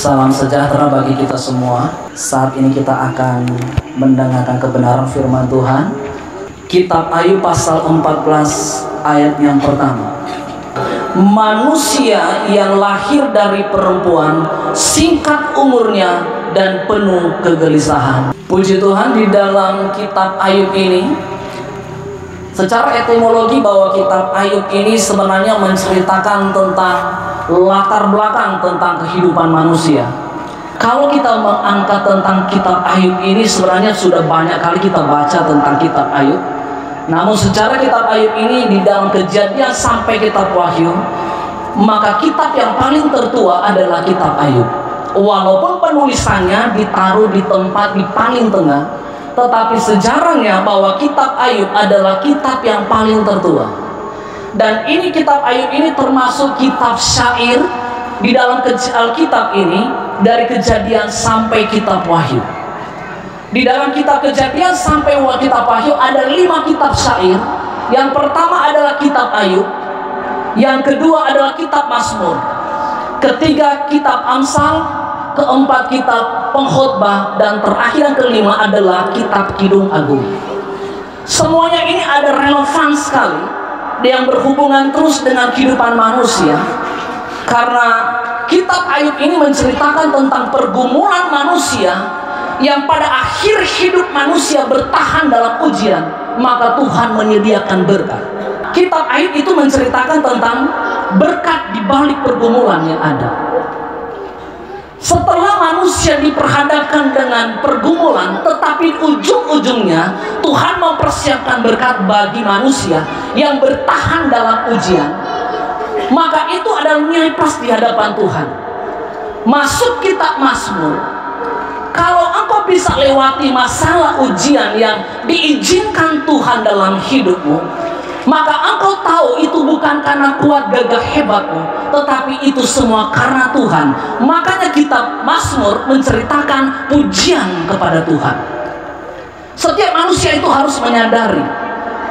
Salam sejahtera bagi kita semua. Saat ini kita akan mendengarkan kebenaran firman Tuhan. Kitab Ayub pasal 14 ayat yang pertama. Manusia yang lahir dari perempuan singkat umurnya dan penuh kegelisahan. Puji Tuhan, di dalam kitab Ayub ini, secara etimologi bahwa kitab Ayub ini sebenarnya menceritakan tentang latar belakang tentang kehidupan manusia. Kalau kita mengangkat tentang kitab Ayub ini, sebenarnya sudah banyak kali kita baca tentang kitab Ayub. Namun secara kitab Ayub ini di dalam Kejadian sampai kitab Wahyu, maka kitab yang paling tertua adalah kitab Ayub. Walaupun penulisannya ditaruh di tempat di paling tengah, tetapi sejarahnya bahwa kitab Ayub adalah kitab yang paling tertua. Dan ini kitab Ayub ini termasuk kitab syair di dalam Alkitab ini, dari Kejadian sampai kitab Wahyu. Di dalam kitab Kejadian sampai kitab Wahyu ada 5 kitab syair. Yang pertama adalah kitab Ayub, yang kedua adalah kitab Mazmur, ketiga kitab Amsal, keempat kitab Pengkhotbah, dan terakhir yang kelima adalah kitab Kidung Agung. Semuanya ini ada relevan sekali yang berhubungan terus dengan kehidupan manusia, karena kitab Ayub ini menceritakan tentang pergumulan manusia yang pada akhir hidup manusia bertahan dalam ujian, maka Tuhan menyediakan berkat. Kitab Ayub itu menceritakan tentang berkat di balik pergumulan yang ada. Setelah manusia diperhadapkan dengan pergumulan, tetapi ujung-ujungnya Tuhan mempersiapkan berkat bagi manusia yang bertahan dalam ujian, maka itu adalah nilai plus di hadapan Tuhan. Masuk kitab Mazmur, kalau engkau bisa lewati masalah ujian yang diizinkan Tuhan dalam hidupmu, maka engkau tahu itu bukan karena kuat gagah hebatmu, tetapi itu semua karena Tuhan. Makanya kitab Mazmur menceritakan pujian kepada Tuhan. Setiap manusia itu harus menyadari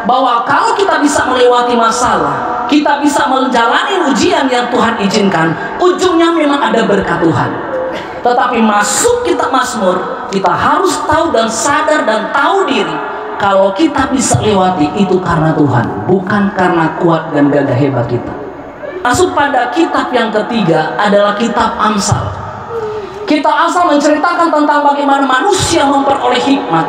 bahwa kalau kita bisa melewati masalah, kita bisa menjalani ujian yang Tuhan izinkan, ujungnya memang ada berkat Tuhan. Tetapi masuk kitab Mazmur, kita harus tahu dan sadar dan tahu diri, kalau kita bisa lewati itu karena Tuhan, bukan karena kuat dan gagah hebat kita. Masuk pada kitab yang ketiga adalah kitab Amsal. Kitab Amsal menceritakan tentang bagaimana manusia memperoleh hikmat.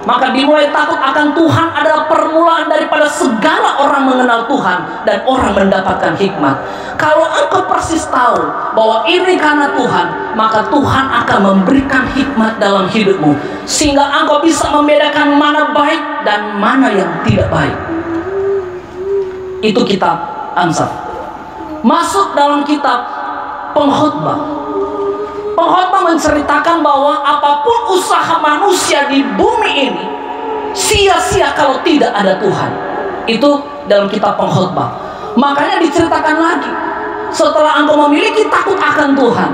Maka dimulai takut akan Tuhan adalah permulaan daripada segala orang mengenal Tuhan dan orang mendapatkan hikmat. Kalau engkau persis tahu bahwa ini karena Tuhan, maka Tuhan akan memberikan hikmat dalam hidupmu, sehingga engkau bisa membedakan mana baik dan mana yang tidak baik. Itu kitab Amsal. Masuk dalam kitab Pengkhotbah. Pengkhotbah menceritakan bahwa apapun usaha manusia di bumi ini sia-sia kalau tidak ada Tuhan. Itu dalam kitab Pengkhotbah. Makanya diceritakan lagi, setelah engkau memiliki takut akan Tuhan,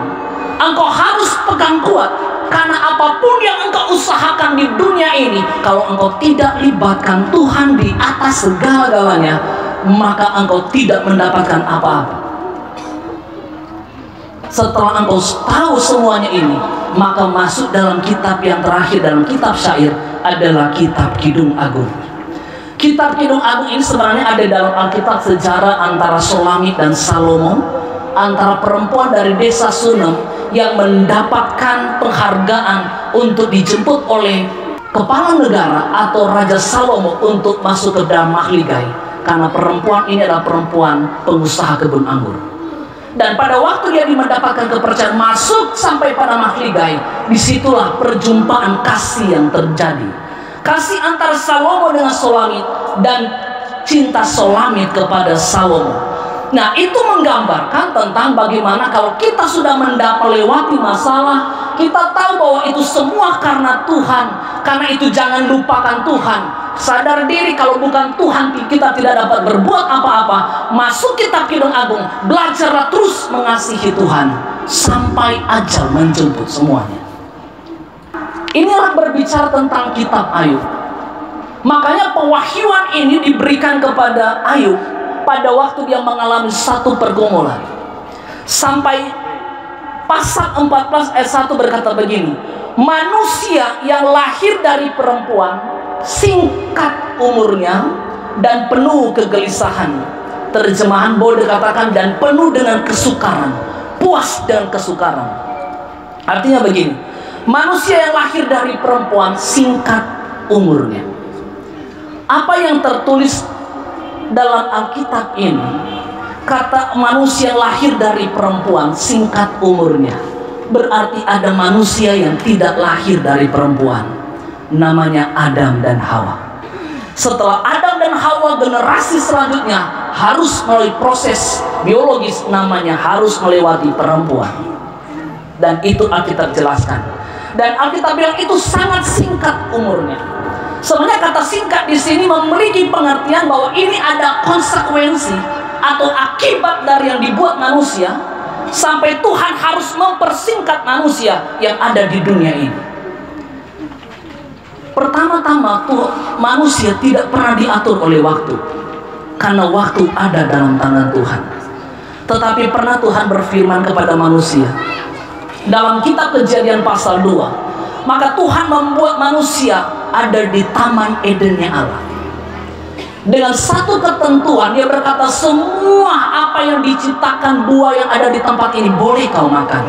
engkau harus pegang kuat, karena apapun yang engkau usahakan di dunia ini, kalau engkau tidak libatkan Tuhan di atas segala-galanya, maka engkau tidak mendapatkan apa-apa. Setelah engkau tahu semuanya ini, maka masuk dalam kitab yang terakhir dalam kitab syair adalah kitab Kidung Agung. Kitab Kidung Agung ini sebenarnya ada dalam Alkitab sejarah antara Solamit dan Salomo, antara perempuan dari desa Sunem yang mendapatkan penghargaan untuk dijemput oleh kepala negara atau Raja Salomo untuk masuk ke dalam Mahligai, karena perempuan ini adalah perempuan pengusaha kebun anggur. Dan pada waktu dia mendapatkan kepercayaan masuk sampai pada Mahligai, disitulah perjumpaan kasih yang terjadi. Kasih antara Salomo dengan Solamit, dan cinta Solamit kepada Salomo. Nah, itu menggambarkan tentang bagaimana kalau kita sudah melewati masalah, kita tahu bahwa itu semua karena Tuhan. Karena itu jangan lupakan Tuhan. Sadar diri kalau bukan Tuhan kita tidak dapat berbuat apa-apa. Masuk kitab Kidung Agung, belajarlah terus mengasihi Tuhan sampai ajal menjemput semuanya. Inilah berbicara tentang kitab Ayub. Makanya pewahyuan ini diberikan kepada Ayub pada waktu dia mengalami satu pergumulan. Sampai pasal 14 ayat 1 berkata begini, manusia yang lahir dari perempuan singkat umurnya dan penuh kegelisahan. Terjemahan boleh katakan dan penuh dengan kesukaran, puas dengan kesukaran. Artinya begini, manusia yang lahir dari perempuan singkat umurnya. Apa yang tertulis dalam Alkitab ini, kata manusia lahir dari perempuan singkat umurnya, berarti ada manusia yang tidak lahir dari perempuan, namanya Adam dan Hawa. Setelah Adam dan Hawa, generasi selanjutnya harus melalui proses biologis, namanya harus melewati perempuan. Dan itu Alkitab jelaskan. Dan Alkitab bilang itu sangat singkat umurnya. Sebenarnya kata singkat di sini memiliki pengertian bahwa ini ada konsekuensi atau akibat dari yang dibuat manusia, sampai Tuhan harus mempersingkat manusia yang ada di dunia ini. Pertama-tama manusia tidak pernah diatur oleh waktu, karena waktu ada dalam tangan Tuhan. Tetapi pernah Tuhan berfirman kepada manusia dalam kitab Kejadian pasal 2, maka Tuhan membuat manusia ada di Taman Edennya Allah. Dengan satu ketentuan, dia berkata, semua apa yang diciptakan buah yang ada di tempat ini boleh kau makan,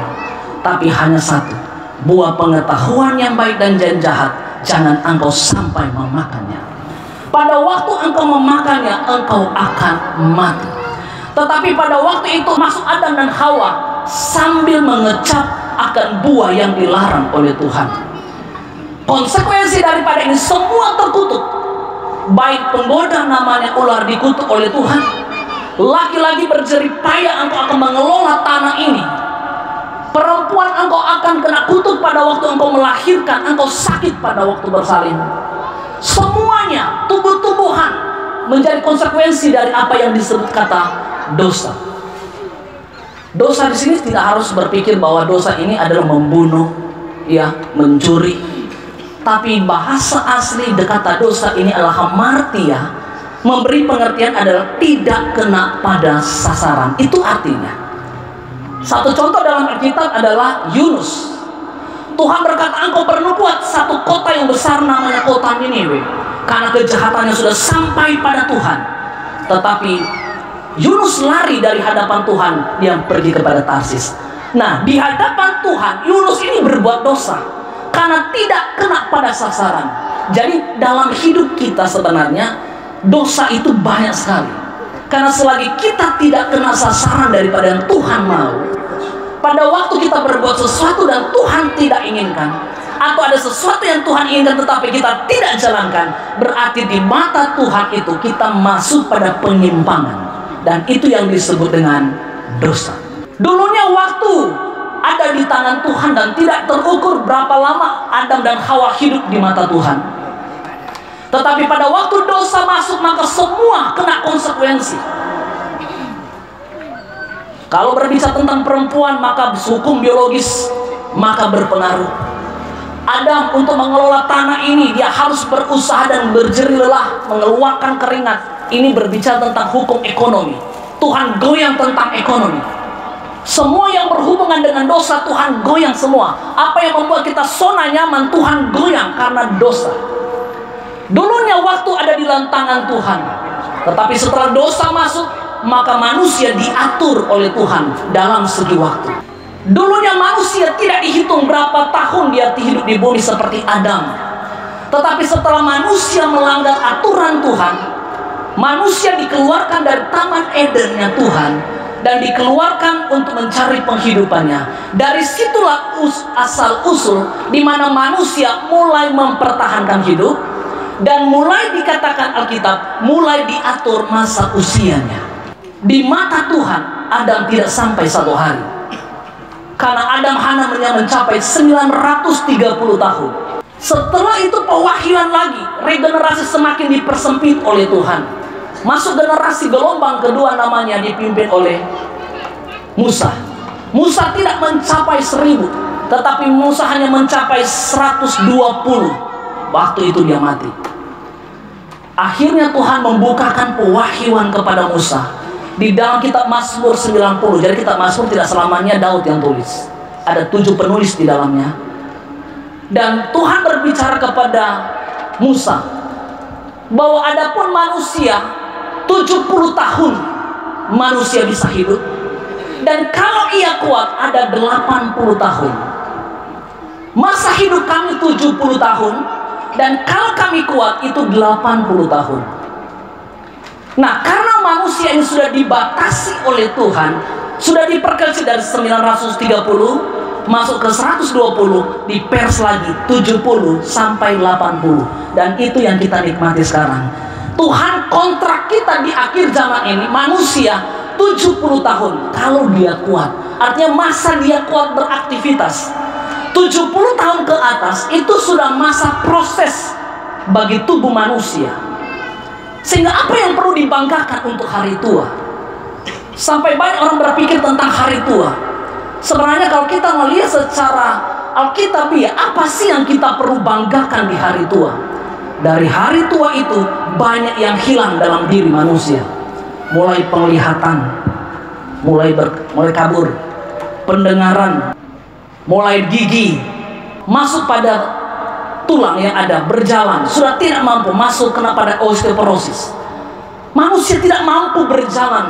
tapi hanya satu, buah pengetahuan yang baik dan jahat, jangan engkau sampai memakannya. Pada waktu engkau memakannya, engkau akan mati. Tetapi pada waktu itu masuk Adam dan Hawa sambil mengecap akan buah yang dilarang oleh Tuhan. Konsekuensi daripada ini semua terkutuk. Baik penggoda namanya ular dikutuk oleh Tuhan, laki-laki berjerih payah engkau akan mengelola tanah ini, perempuan engkau akan kena kutuk pada waktu engkau melahirkan, engkau sakit pada waktu bersalin. Semuanya tumbuh-tumbuhan menjadi konsekuensi dari apa yang disebut kata dosa. Dosa di sini tidak harus berpikir bahwa dosa ini adalah membunuh, ya, mencuri. Tapi bahasa asli kata dosa ini adalah hamartia, memberi pengertian adalah tidak kena pada sasaran. Itu artinya. Satu contoh dalam Alkitab adalah Yunus. Tuhan berkata, engkau perlu buat satu kota yang besar namanya kota Niniwe, karena kejahatannya sudah sampai pada Tuhan. Tetapi Yunus lari dari hadapan Tuhan, dia pergi kepada Tarsis. Nah, di hadapan Tuhan Yunus ini berbuat dosa karena tidak kena pada sasaran. Jadi dalam hidup kita sebenarnya dosa itu banyak sekali. Karena selagi kita tidak kena sasaran daripada yang Tuhan mau, pada waktu kita berbuat sesuatu dan Tuhan tidak inginkan, atau ada sesuatu yang Tuhan inginkan tetapi kita tidak jalankan, berarti di mata Tuhan itu kita masuk pada penyimpangan. Dan itu yang disebut dengan dosa. Dulunya waktu ada di tangan Tuhan dan tidak terukur berapa lama Adam dan Hawa hidup di mata Tuhan. Tetapi pada waktu dosa masuk, maka semua kena konsekuensi. Kalau berbicara tentang perempuan, maka hukum biologis maka berpengaruh. Adam untuk mengelola tanah ini, dia harus berusaha dan berjerih lelah, mengeluarkan keringat. Ini berbicara tentang hukum ekonomi. Tuhan goyang tentang ekonomi. Semua yang berhubungan dengan dosa Tuhan goyang semua. Apa yang membuat kita zona nyaman, Tuhan goyang karena dosa. Dulunya waktu ada di tangan Tuhan, tetapi setelah dosa masuk, maka manusia diatur oleh Tuhan dalam segi waktu. Dulunya manusia tidak dihitung berapa tahun dia hidup di bumi seperti Adam. Tetapi setelah manusia melanggar aturan Tuhan, manusia dikeluarkan dari Taman Edennya Tuhan dan dikeluarkan untuk mencari penghidupannya. Dari situlah asal usul di mana manusia mulai mempertahankan hidup dan mulai dikatakan Alkitab mulai diatur masa usianya. Di mata Tuhan Adam tidak sampai 1 hari, karena Adam hanya mencapai 930 tahun. Setelah itu pewahyuan lagi, regenerasi semakin dipersempit oleh Tuhan. Masuk generasi gelombang kedua namanya dipimpin oleh Musa. Musa tidak mencapai 1000, tetapi Musa hanya mencapai 120. Waktu itu dia mati. Akhirnya Tuhan membukakan pewahyuan kepada Musa di dalam kitab Mazmur 90. Jadi kitab Mazmur tidak selamanya Daud yang tulis. ada 7 penulis di dalamnya. Dan Tuhan berbicara kepada Musa bahwa adapun manusia 70 tahun manusia bisa hidup, dan kalau ia kuat ada 80 tahun. Masa hidup kami 70 tahun, dan kalau kami kuat itu 80 tahun. Nah, karena manusia ini sudah dibatasi oleh Tuhan, sudah diperkecil dari 930 masuk ke 120, dipers lagi 70 sampai 80. Dan itu yang kita nikmati sekarang. Tuhan kontrak kita di akhir zaman ini, manusia 70 tahun kalau dia kuat. Artinya masa dia kuat beraktivitas. 70 tahun ke atas itu sudah masa proses bagi tubuh manusia. Sehingga apa yang perlu dibanggakan untuk hari tua? Sampai banyak orang berpikir tentang hari tua. Sebenarnya kalau kita melihat secara alkitabiah, apa sih yang kita perlu banggakan di hari tua? Dari hari tua itu banyak yang hilang dalam diri manusia. Mulai penglihatan, mulai kabur, pendengaran, mulai gigi, masuk pada tulang yang ada, berjalan sudah tidak mampu, masuk kena pada osteoporosis. Manusia tidak mampu berjalan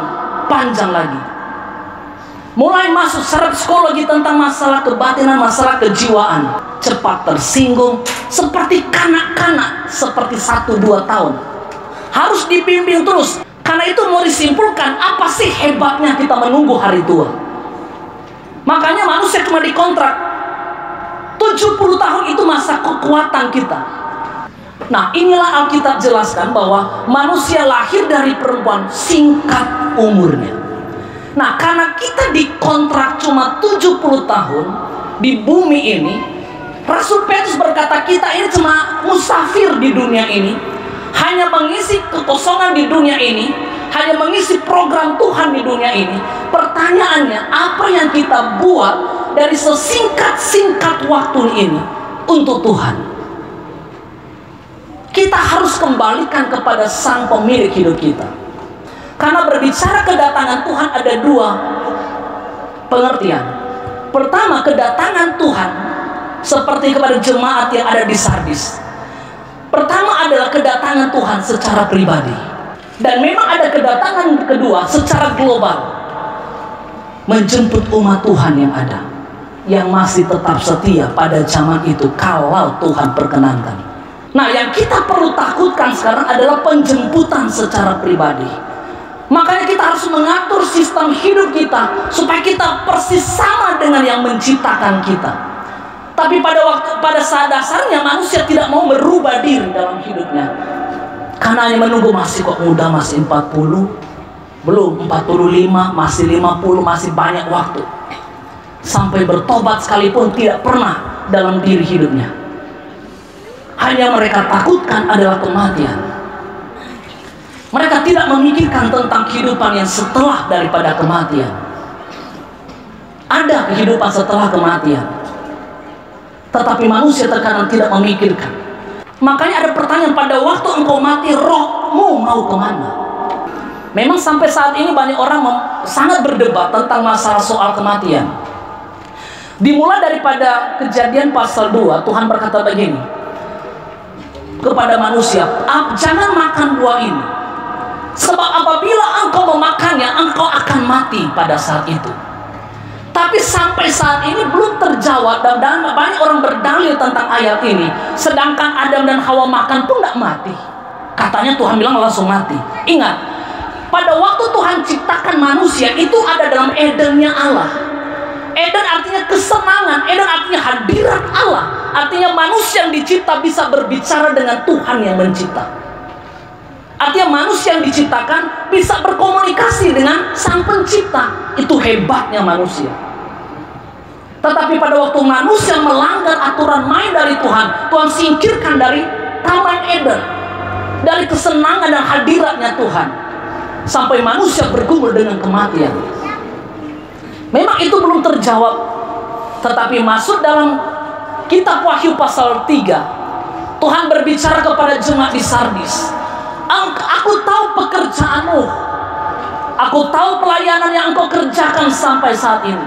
panjang lagi. Mulai masuk secara psikologi tentang masalah kebatinan, masalah kejiwaan, cepat tersinggung, seperti kanak-kanak, seperti 1-2 tahun. Harus dibimbing terus. Karena itu mau disimpulkan, apa sih hebatnya kita menunggu hari tua? Makanya manusia cuma dikontrak 70 tahun itu masa kekuatan kita. Nah, inilah Alkitab jelaskan bahwa manusia lahir dari perempuan singkat umurnya. Nah, karena kita dikontrak cuma 70 tahun di bumi ini, Rasul Petrus berkata kita ini cuma musafir di dunia ini, hanya mengisi kekosongan di dunia ini, hanya mengisi program Tuhan di dunia ini. Pertanyaannya, apa yang kita buat dari sesingkat-singkat waktu ini untuk Tuhan? Kita harus kembalikan kepada Sang Pemilik hidup kita. Karena berbicara kedatangan Tuhan ada 2 pengertian. Pertama, kedatangan Tuhan seperti kepada jemaat yang ada di Sardis. Pertama adalah kedatangan Tuhan secara pribadi. Dan memang ada kedatangan kedua secara global, menjemput umat Tuhan yang ada, yang masih tetap setia pada zaman itu kalau Tuhan perkenankan. Nah, yang kita perlu takutkan sekarang adalah penjemputan secara pribadi. Makanya kita harus mengatur sistem hidup kita supaya kita persis sama dengan yang menciptakan kita. Tapi pada saat dasarnya manusia tidak mau merubah diri dalam hidupnya. Karena hanya menunggu, masih kok muda, masih 40, belum 45, masih 50, masih banyak waktu. Sampai bertobat sekalipun tidak pernah dalam diri hidupnya. Hanya mereka takutkan adalah kematian. Mereka tidak memikirkan tentang kehidupan yang setelah daripada kematian. Ada kehidupan setelah kematian, tetapi manusia terkadang tidak memikirkan. Makanya ada pertanyaan, pada waktu engkau mati, rohmu mau kemana? Memang sampai saat ini banyak orang sangat berdebat tentang masalah soal kematian. Dimulai daripada Kejadian pasal 2, Tuhan berkata begini kepada manusia, jangan makan buah ini, sebab apabila engkau memakannya, engkau akan mati pada saat itu. Tapi sampai saat ini belum terjawab, dan banyak orang berdalil tentang ayat ini. Sedangkan Adam dan Hawa makan pun tidak mati. Katanya Tuhan bilang langsung mati. Ingat, pada waktu Tuhan ciptakan manusia, itu ada dalam Edennya Allah. Eden artinya kesenangan, Eden artinya hadirat Allah. Artinya manusia yang dicipta bisa berbicara dengan Tuhan yang mencipta. Artinya manusia yang diciptakan bisa berkomunikasi dengan Sang Pencipta. Itu hebatnya manusia. Tetapi pada waktu manusia melanggar aturan main dari Tuhan, Tuhan singkirkan dari Taman Eden, dari kesenangan dan hadiratnya Tuhan, sampai manusia bergumul dengan kematian. Memang itu belum terjawab. Tetapi masuk dalam kitab Wahyu pasal 3, Tuhan berbicara kepada jemaat di Sardis, aku tahu pekerjaanmu, aku tahu pelayanan yang engkau kerjakan sampai saat ini.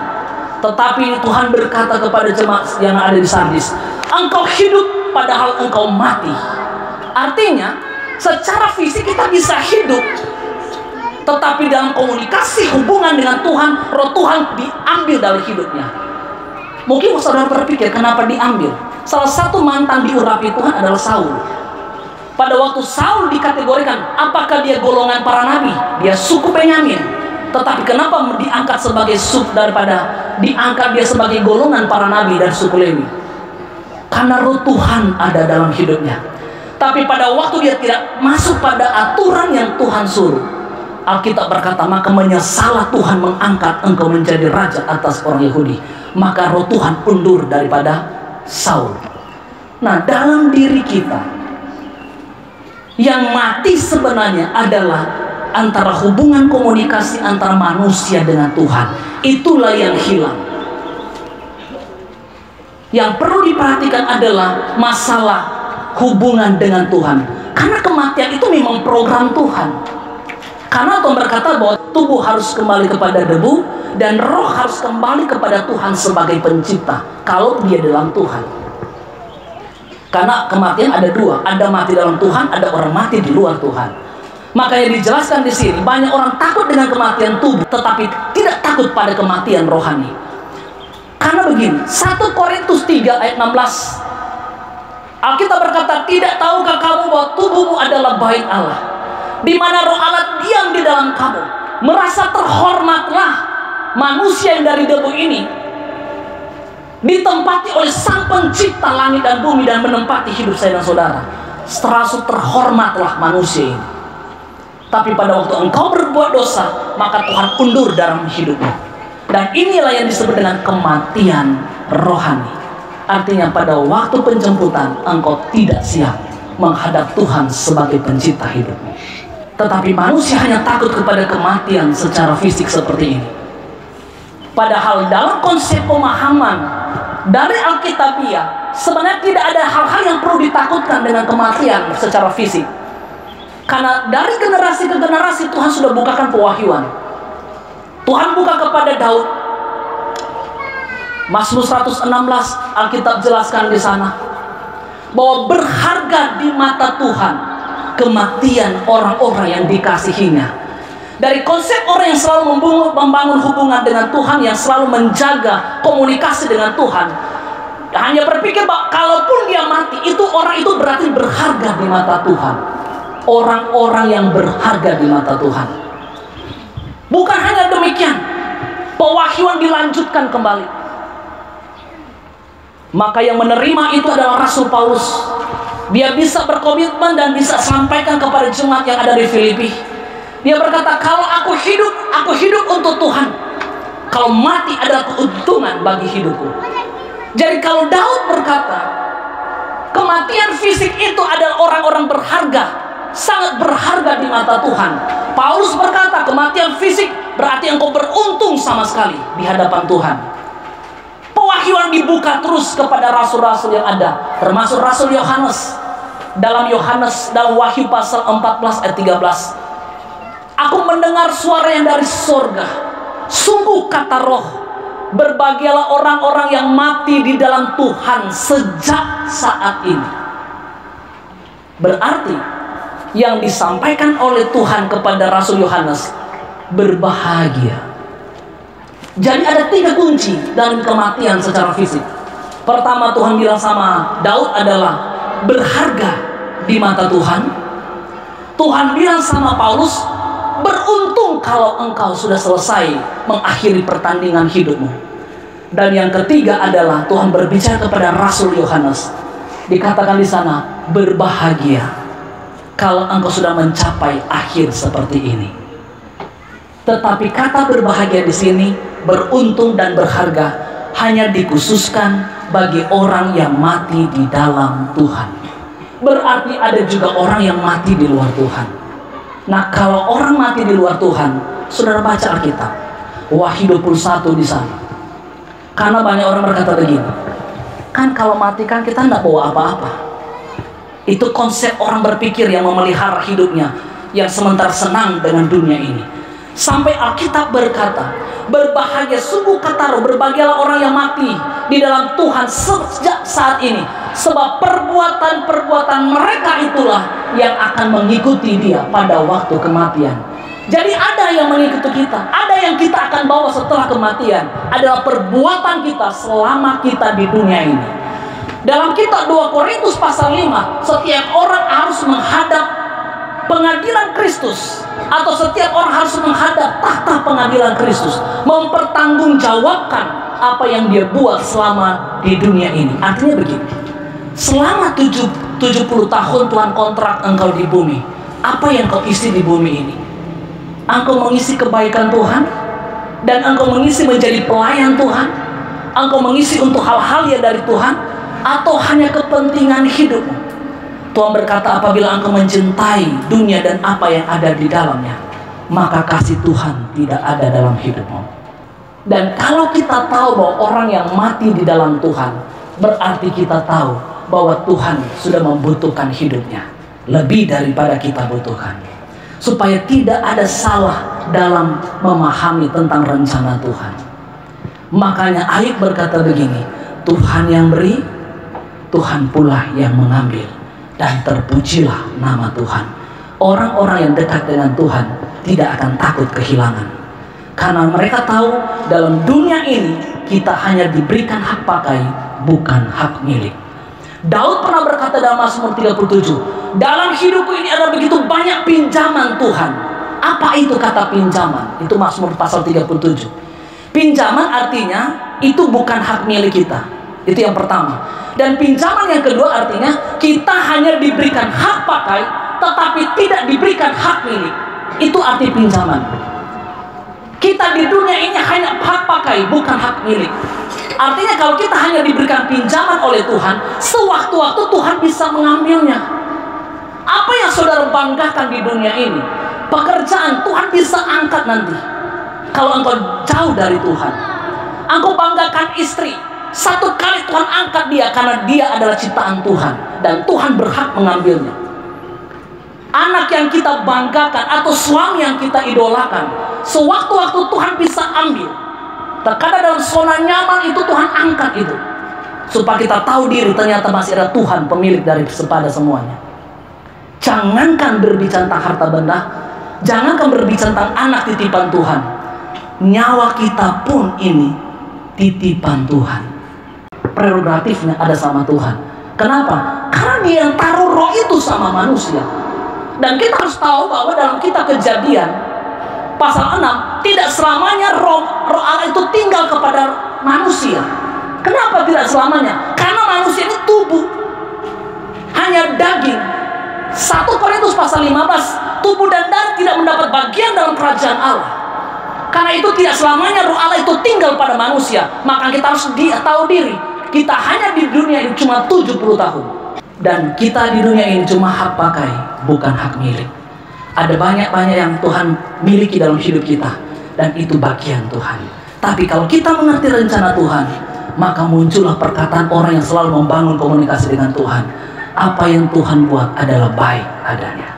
Tetapi Tuhan berkata kepada jemaat yang ada di Sardis, engkau hidup padahal engkau mati. Artinya secara fisik kita bisa hidup, tetapi dalam komunikasi hubungan dengan Tuhan, roh Tuhan diambil dari hidupnya. Mungkin saudara berpikir kenapa diambil. Salah satu mantan diurapi Tuhan adalah Saul. Pada waktu Saul dikategorikan, apakah dia golongan para nabi? Dia suku Benyamin. Tetapi kenapa diangkat sebagai diangkat dia sebagai golongan para nabi dari suku Lewi? Karena roh Tuhan ada dalam hidupnya. Tapi pada waktu dia tidak masuk pada aturan yang Tuhan suruh, Alkitab berkata, maka menyesalah Tuhan mengangkat engkau menjadi raja atas orang Yahudi. Maka roh Tuhan undur daripada Saul. Nah, dalam diri kita yang mati sebenarnya adalah antara hubungan komunikasi antara manusia dengan Tuhan. Itulah yang hilang. Yang perlu diperhatikan adalah masalah hubungan dengan Tuhan. Karena kematian itu memang program Tuhan. Karena Tuhan berkata bahwa tubuh harus kembali kepada debu dan roh harus kembali kepada Tuhan sebagai pencipta kalau dia dalam Tuhan. Karena kematian ada dua, ada mati dalam Tuhan, ada orang mati di luar Tuhan. Makanya dijelaskan di sini, banyak orang takut dengan kematian tubuh, tetapi tidak takut pada kematian rohani. Karena begini, 1 Korintus 3 ayat 16, Alkitab berkata, tidak tahukah kamu bahwa tubuhmu adalah bait Allah, di mana roh Allah diam di dalam kamu. Merasa terhormatlah manusia yang dari debu ini ditempati oleh Sang Pencipta langit dan bumi dan menempati hidup saya dan saudara. Terasa terhormatlah manusia ini. Tapi pada waktu engkau berbuat dosa, maka Tuhan undur dalam hidupmu. Dan inilah yang disebut dengan kematian rohani. Artinya pada waktu penjemputan engkau tidak siap menghadap Tuhan sebagai pencipta hidupmu. Tetapi manusia hanya takut kepada kematian secara fisik seperti ini. Padahal dalam konsep pemahaman dari Alkitabiah, sebenarnya tidak ada hal-hal yang perlu ditakutkan dengan kematian secara fisik. Karena dari generasi ke generasi Tuhan sudah bukakan pewahyuan. Tuhan buka kepada Daud. Mazmur 116 Alkitab jelaskan di sana bahwa berharga di mata Tuhan kematian orang-orang yang dikasihinya. Dari konsep orang yang selalu membangun hubungan dengan Tuhan, yang selalu menjaga komunikasi dengan Tuhan, hanya berpikir bahwa kalaupun dia mati, itu orang itu berarti berharga di mata Tuhan. Orang-orang yang berharga di mata Tuhan. Bukan hanya demikian, pewahyuan dilanjutkan kembali. Maka yang menerima itu adalah Rasul Paulus. Dia bisa berkomitmen dan bisa sampaikan kepada jemaat yang ada di Filipi. Dia berkata, kalau aku hidup untuk Tuhan. Kalau mati adalah keuntungan bagi hidupku. Jadi kalau Daud berkata, kematian fisik itu adalah orang-orang berharga, sangat berharga di mata Tuhan. Paulus berkata, kematian fisik berarti engkau beruntung sama sekali di hadapan Tuhan. Pewahyuan dibuka terus kepada rasul-rasul yang ada, termasuk Rasul Yohanes. Dalam Wahyu pasal 14 ayat 13. Aku mendengar suara yang dari sorga. Sungguh kata roh, berbahagialah orang-orang yang mati di dalam Tuhan sejak saat ini. Berarti yang disampaikan oleh Tuhan kepada Rasul Yohanes, berbahagia. Jadi ada 3 kunci dalam kematian secara fisik. Pertama, Tuhan bilang sama Daud adalah berharga di mata Tuhan. Tuhan bilang sama Paulus, beruntung kalau engkau sudah selesai mengakhiri pertandingan hidupmu. Dan yang ketiga adalah Tuhan berbicara kepada Rasul Yohanes. Dikatakan di sana, berbahagia kalau engkau sudah mencapai akhir seperti ini. Tetapi kata berbahagia di sini, beruntung dan berharga, hanya dikhususkan bagi orang yang mati di dalam Tuhan. Berarti ada juga orang yang mati di luar Tuhan. Nah, kalau orang mati di luar Tuhan, saudara baca Alkitab, Wahyu 21 di sana. Karena banyak orang berkata begini, kan kalau mati kan kita tidak bawa apa-apa. Itu konsep orang berpikir yang memelihara hidupnya, yang sementara senang dengan dunia ini. Sampai Alkitab berkata, berbahagia sungguh kata roh, berbahagialah orang yang mati di dalam Tuhan sejak saat ini, sebab perbuatan-perbuatan mereka itulah yang akan mengikuti dia pada waktu kematian. Jadi ada yang mengikuti kita, ada yang kita akan bawa setelah kematian, adalah perbuatan kita selama kita di dunia ini. Dalam kitab 2 Korintus pasal 5, setiap orang harus menghadap pengadilan Kristus, atau setiap orang harus menghadap tahta pengadilan Kristus, mempertanggungjawabkan apa yang dia buat selama di dunia ini. Artinya begini, selama 70 tahun Tuhan kontrak engkau di bumi, apa yang kau isi di bumi ini? Engkau mengisi kebaikan Tuhan, dan engkau mengisi menjadi pelayan Tuhan, engkau mengisi untuk hal-hal yang dari Tuhan, atau hanya kepentingan hidupmu? Tuhan berkata, apabila engkau mencintai dunia dan apa yang ada di dalamnya, maka kasih Tuhan tidak ada dalam hidupmu. Dan kalau kita tahu bahwa orang yang mati di dalam Tuhan, berarti kita tahu bahwa Tuhan sudah membutuhkan hidupnya lebih daripada kita butuhkan, supaya tidak ada salah dalam memahami tentang rencana Tuhan. Makanya Ayub berkata begini, Tuhan yang beri, Tuhan pula yang mengambil, dan terpujilah nama Tuhan. Orang-orang yang dekat dengan Tuhan tidak akan takut kehilangan, karena mereka tahu dalam dunia ini kita hanya diberikan hak pakai, bukan hak milik. Daud pernah berkata dalam Mazmur 37, dalam hidupku ini ada begitu banyak pinjaman Tuhan. Apa itu kata pinjaman? Itu Mazmur pasal 37. Pinjaman artinya itu bukan hak milik kita. Itu yang pertama. Dan pinjaman yang kedua artinya kita hanya diberikan hak pakai, tetapi tidak diberikan hak milik. Itu arti pinjaman. Kita di dunia ini hanya hak pakai, bukan hak milik. Artinya kalau kita hanya diberikan pinjaman oleh Tuhan, sewaktu-waktu Tuhan bisa mengambilnya. Apa yang saudara banggakan di dunia ini? Pekerjaan Tuhan bisa angkat nanti kalau engkau jauh dari Tuhan. Engkau banggakan istri, satu kali Tuhan angkat dia karena dia adalah ciptaan Tuhan, dan Tuhan berhak mengambilnya. Anak yang kita banggakan atau suami yang kita idolakan, sewaktu-waktu Tuhan bisa ambil. Terkadang dalam zona nyaman itu Tuhan angkat itu, supaya kita tahu diri ternyata masih ada Tuhan pemilik dari sepada semuanya. Jangankan berbicara tentang harta benda, jangankan berbicara tentang anak titipan Tuhan, nyawa kita pun ini titipan Tuhan. Prerogatifnya ada sama Tuhan. Kenapa? Karena dia yang taruh roh itu sama manusia. Dan kita harus tahu bahwa dalam kitab Kejadian pasal 6, tidak selamanya roh Allah itu tinggal kepada manusia. Kenapa tidak selamanya? Karena manusia ini tubuh, hanya daging. 1 Korintus pasal 15, tubuh dan darah tidak mendapat bagian dalam kerajaan Allah. Karena itu tidak selamanya roh Allah itu tinggal pada manusia. Maka kita harus tahu diri, kita hanya di dunia ini cuma 70 tahun. Dan kita di dunia ini cuma hak pakai, bukan hak milik. Ada banyak-banyak yang Tuhan miliki dalam hidup kita, dan itu bagian Tuhan. Tapi kalau kita mengerti rencana Tuhan, maka muncullah perkataan orang yang selalu membangun komunikasi dengan Tuhan. Apa yang Tuhan buat adalah baik adanya.